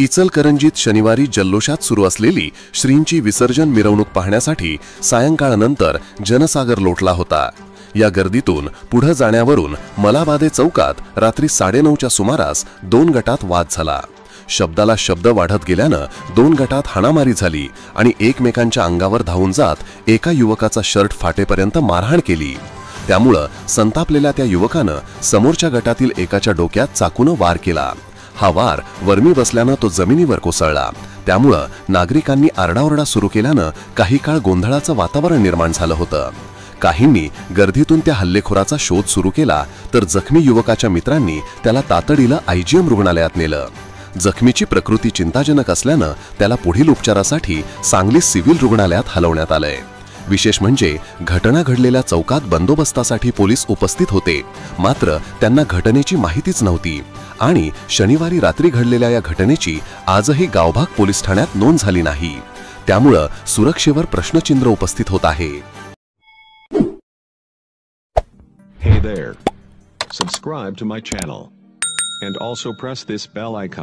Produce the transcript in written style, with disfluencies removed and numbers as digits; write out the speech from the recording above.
इचलकरंजीत शनिवारी जल्लोषात सुरू असलेली श्रींची विसर्जन मिरवणूक पाहण्यासाठी सायंकाळनंतर जनसागर लोटला होता। या गर्दीतून पुढे जाण्यावरून मलाबादे चौकात रात्री 9:30च्या सुमारास 2 गटात वाद झाला। शब्दाला शब्द वाढत गेल्यानं 2 गटात हाणामारी झाली आणि एकमेकांच्या अंगावर धावून जात एका युवकाचा शर्ट फाटेपर्यंत मारहाण केली। त्यामुळे संतापलेल्या त्या युवकानं समोरच्या गटातील एकाच्या डोक्यात चाकूने वार केला। हा वार वर्मी बसल्यानं तो जमिनीवर कोसळला। त्यामुळे नागरिकांनी आरडाओरडा सुरू केल्यानं काही काळ गोंधळाचं वातावरण निर्माण झालं होतं। काहींनी गर्दीतून त्या हल्लेखोराचा शोध सुरू केला, तर जखमी युवकाच्या मित्रांनी त्याला तातडीनं आयजीएम रुग्णालयात नेलं। जखमीची प्रकृती चिंताजनक असल्यानं त्याला पुढील उपचारासाठी सांगली सिव्हिल रुग्णालयात हलवण्यात आलंय। विशेष म्हणजे घटना घडलेल्या चौकात बंदोबस्तासाठी पोलीस उपस्थित होते, मात्र त्यांना घटनेची माहितीच नव्हती आणि शनिवारी रात्री घडलेल्या या घटनेची आजही गावभाग पोलीस ठाण्यात नोंद झाली नाही। त्यामुळे सुरक्षेवर प्रश्नचिन्ह उपस्थित होत आहे। Hey there. Subscribe to my channel and also press this bell icon.